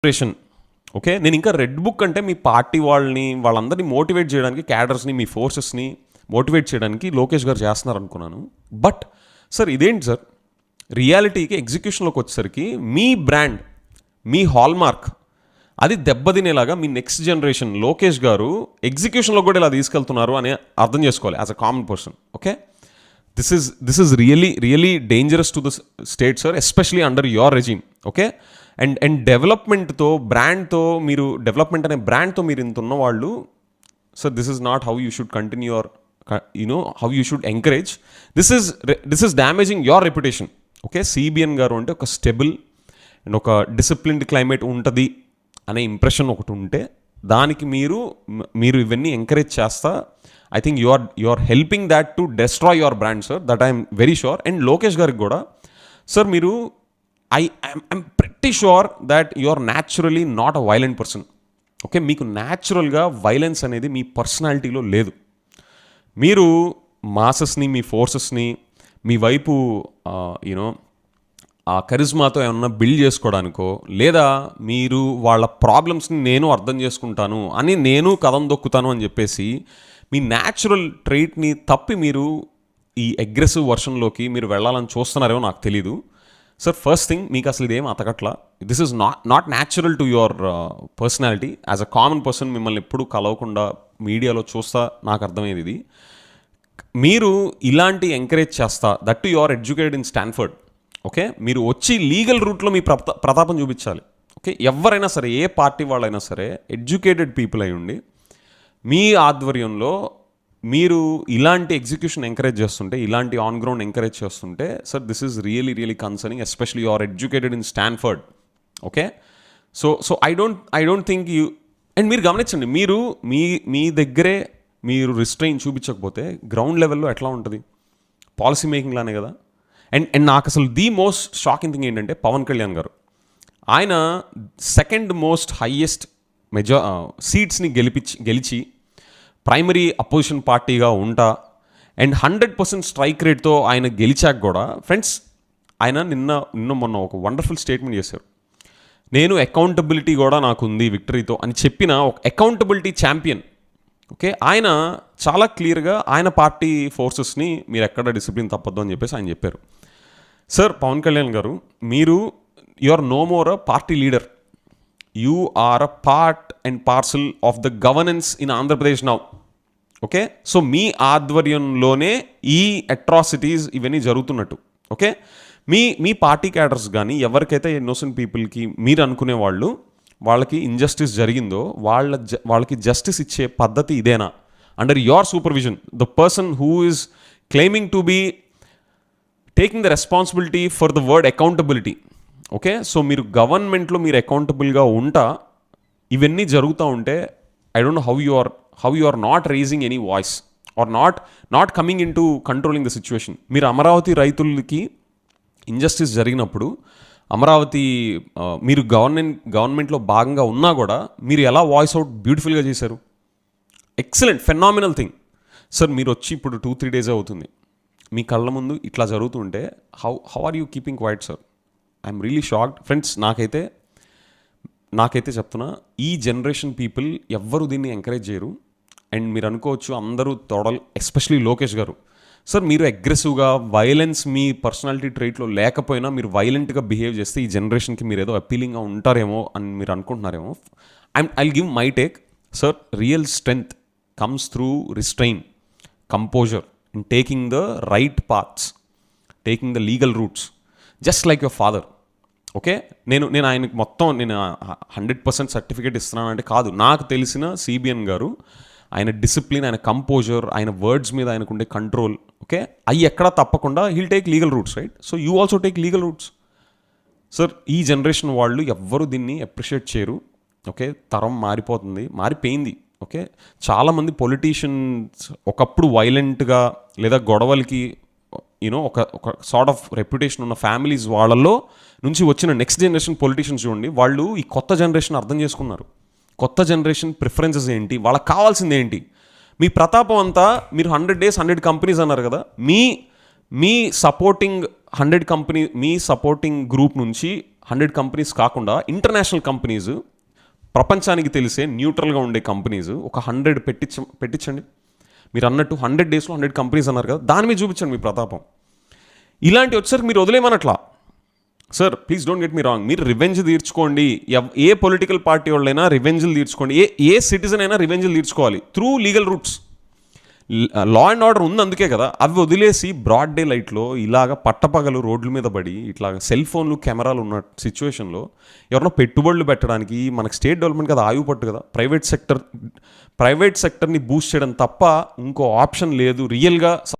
Generation okay. నేను ఇంకా red book అంటే మీ పార్టీ వాళ్ళందరినీ మోటివేట్ చేయడానికి, క్యాడర్స్ని, మీ ఫోర్సెస్ని మోటివేట్ చేయడానికి లోకేష్ గారు చేస్తున్నారు అనుకున్నాను. బట్ సార్ ఇదేంటి సార్, రియాలిటీకి ఎగ్జిక్యూషన్లోకి వచ్చేసరికి మీ బ్రాండ్, మీ హాల్మార్క్ అది దెబ్బతినేలాగా మీ నెక్స్ట్ జనరేషన్ లోకేష్ గారు ఎగ్జిక్యూషన్లో కూడా ఇలా తీసుకెళ్తున్నారు అని అర్థం చేసుకోవాలి as a common person. Okay, this is really dangerous to the state sir, especially under your regime. Okay, and డెవలప్మెంట్తో, బ్రాండ్తో, మీరు డెవలప్మెంట్ అనే బ్రాండ్తో మీరు ఇంత ఉన్నవాళ్ళు sir, this is not how you should continue your how you should encourage. This is damaging your reputation. Okay, CBN garu అంటే ఒక స్టెబుల్ అండ్ ఒక డిసిప్లిన్డ్ క్లైమేట్ ఉంటుంది అనే ఇంప్రెషన్ ఒకటి ఉంటే, దానికి మీరు ఇవన్నీ ఎంకరేజ్ చేస్తా, I think you are helping that to destroy your brand sir, that I'm very sure. And Lokesh గారికి కూడా సార్, మీరు I'm pretty sure that you are naturally not a violent person. Okay, మీకు న్యాచురల్గా వైలెన్స్ అనేది మీ పర్సనాలిటీలో లేదు. మీరు మాసెస్ని, మీ ఫోర్సెస్ని మీ వైపు ఆ కరిజ్మాతో ఏమన్నా బిల్డ్ చేసుకోవడానికో, లేదా మీరు వాళ్ళ ప్రాబ్లమ్స్ని నేను అర్థం చేసుకుంటాను అని, నేను కథం దొక్కుతాను అని చెప్పేసి మీ న్యాచురల్ ట్రైట్ని తప్పి మీరు ఈ అగ్రెసివ్ వర్షన్లోకి మీరు వెళ్ళాలని చూస్తున్నారేమో నాకు తెలీదు సార్. ఫస్ట్ థింగ్, మీకు అసలు ఇదేం అతకట్లా. This is not natural to your personality. As a common person మిమ్మల్ని ఎప్పుడు కలవకుండా మీడియాలో చూస్తా నాకు అర్థమయ్యేది ఇది. మీరు ఇలాంటి ఎంకరేజ్ చేస్తా, that you are educated in Stanford. Okay, మీరు వచ్చి లీగల్ రూట్లో మీ ప్రతాపం చూపించాలి. ఓకే, ఎవరైనా సరే, ఏ పార్టీ వాళ్ళైనా సరే, ఎడ్యుకేటెడ్ పీపుల్ అయి ఉండి మీ ఆధ్వర్యంలో మీరు ఇలాంటి ఎగ్జిక్యూషన్ ఎంకరేజ్ చేస్తుంటే, ఇలాంటి ఆన్ గ్రౌండ్ ఎంకరేజ్ చేస్తుంటే sir, this is really concerning, especially you are educated in Stanford. Okay, so I don't think you. And మీరు గమనించండి, మీరు మీ దగ్గరే మీరు రిస్ట్రెయిన్ చూపించకపోతే గ్రౌండ్ లెవెల్లో ఎట్లా ఉంటుంది? పాలసీ మేకింగ్ లానే కదా. అండ్ నాకు అసలు ది మోస్ట్ షాకింగ్ థింగ్ ఏంటంటే, పవన్ కళ్యాణ్ గారు ఆయన సెకండ్ మోస్ట్ హయ్యెస్ట్ సీట్స్ని గెలిచి ప్రైమరీ అపోజిషన్ పార్టీగా ఉంటా, అండ్ 100% స్ట్రైక్ రేట్తో ఆయన గెలిచాక కూడా ఫ్రెండ్స్, ఆయన నిన్న మొన్న ఒక వండర్ఫుల్ స్టేట్మెంట్ చేశారు. నేను అకౌంటబిలిటీ కూడా నాకు ఉంది విక్టరీతో అని చెప్పిన ఒక అకౌంటబిలిటీ ఛాంపియన్. ఓకే, ఆయన చాలా క్లియర్గా ఆయన పార్టీ ఫోర్సెస్ని మీరు ఎక్కడ డిసిప్లిన్ తప్పద్దు అని చెప్పేసి ఆయన చెప్పారు. Sir Pawan Kalyan garu, you are no more a party leader, you are a part and parcel of the governance in Andhra Pradesh now. Okay, so మీ ఆధ్వర్యంలోనే ఈ అట్రాసిటీస్ ఇవన్నీ జరుగుతున్నట్టు. ఓకే, మీ పార్టీ క్యాడర్స్ కానీ ఎవరికైతే ఇన్నోసెంట్ పీపుల్కి మీరు అనుకునే వాళ్ళకి ఇంజస్టిస్ జరిగిందో వాళ్ళకి జస్టిస్ ఇచ్చే పద్ధతి ఇదేనా? Under your supervision, the person who is claiming to be taking the responsibility for the word accountability. Okay, so మీరు గవర్నమెంట్లో మీరు అకౌంటబుల్గా ఉంటా ఇవన్నీ జరుగుతూ ఉంటే, I don't know how you are not raising any voice or not coming in to controlling the situation. మీరు అమరావతి రైతులకి ఇంజస్టిస్ జరిగినప్పుడు అమరావతి మీరు గవర్నమెంట్లో భాగంగా ఉన్నా కూడా మీరు ఎలా వాయిస్ అవుట్ బ్యూటిఫుల్గా చేశారు. Excellent, phenomenal thing sir. మీరు వచ్చి ఇప్పుడు 2-3 days అవుతుంది, మీ కళ్ళ ముందు ఇట్లా జరుగుతుంటే how are you keeping quiet sir? I'm really shocked friends. నాకైతే చెప్తున్నా, ఈ జనరేషన్ పీపుల్ ఎవ్వరు దీన్ని ఎంకరేజ్ చేయరు. అండ్ మీరు అనుకోవచ్చు అందరూ ఎస్పెషలీ లోకేష్ గారు సార్, మీరు అగ్రెసివ్గా వైలెన్స్ మీ పర్సనాలిటీ ట్రైట్లో లేకపోయినా మీరు వైలెంట్గా బిహేవ్ చేస్తే ఈ జనరేషన్కి మీరు ఏదో అపీలింగ్గా ఉంటారేమో అని మీరు అనుకుంటున్నారేమో. I'll give my take sir. Real strength comes through restrain, composer, in taking the right paths, taking the legal roots, just like your father. Okay, నేను ఆయనకు మొత్తం 100% సర్టిఫికేట్ ఇస్తున్నానంటే కాదు. నాకు తెలిసిన సిబిఎన్ గారు, ఆయన డిసిప్లిన్, ఆయన కంపోజర్, ఆయన వర్డ్స్ మీద ఆయనకుండే కంట్రోల్, ఓకే, అవి ఎక్కడా తప్పకుండా he'll take legal roots, right? So you also take legal roots sir. ఈ జనరేషన్ వాళ్ళు ఎవ్వరు దీన్ని అప్రిషియేట్ చేయరు. ఓకే, తరం మారిపోయింది. ఓకే, చాలామంది పొలిటీషియన్స్ ఒకప్పుడు వైలెంట్గా లేదా గొడవలకి ఒక సార్ట్ ఆఫ్ రెప్యుటేషన్ ఉన్న ఫ్యామిలీస్ వాళ్ళల్లో నుంచి వచ్చిన నెక్స్ట్ జనరేషన్ పొలిటీషియన్స్ చూడండి, వాళ్ళు ఈ కొత్త జనరేషన్ అర్థం చేసుకున్నారు. కొత్త జనరేషన్ ప్రిఫరెన్సెస్ ఏంటి, వాళ్ళకి కావాల్సింది ఏంటి. మీ ప్రతాపం అంతా మీరు 100 days 100 companies అన్నారు కదా, మీ సపోర్టింగ్ 100 company, మీ సపోర్టింగ్ గ్రూప్ నుంచి 100 కంపెనీస్ కాకుండా ఇంటర్నేషనల్ కంపెనీస్, ప్రపంచానికి తెలిసే న్యూట్రల్గా ఉండే కంపెనీస్ ఒక 100 పెట్టించండి. మీరు అన్నట్టు 100 డేస్లో 100 కంపెనీస్ అన్నారు కదా, దాని మీద చూపించండి మీ ప్రతాపం. ఇలాంటి వచ్చేసరికి మీరు వదిలేమనట్లా. Sir please don't get me wrong, మీరు రివెంజ్ తీర్చుకోండి. ఏ పొలిటికల్ పార్టీ వాళ్ళైనా రివెంజ్లు తీర్చుకోండి, ఏ సిటిజన్ అయినా రివెంజ్లు తీర్చుకోవాలి through legal routes. Law and order ఉంది అందుకే కదా. అవి వదిలేసి బ్రాడ్ డే లైట్లో ఇలాగ పట్టపగలు రోడ్ల మీద పడి ఇట్లాగ సెల్ ఫోన్లు కెమెరాలు ఉన్న సిచ్యువేషన్లో ఎవరైనా పెట్టుబడులు పెట్టడానికి మనకు స్టేట్ డెవలప్మెంట్ కదా ఆయువు పట్టు కదా. ప్రైవేట్ సెక్టర్ని బూస్ట్ చేయడం తప్ప ఇంకో ఆప్షన్ లేదు రియల్గా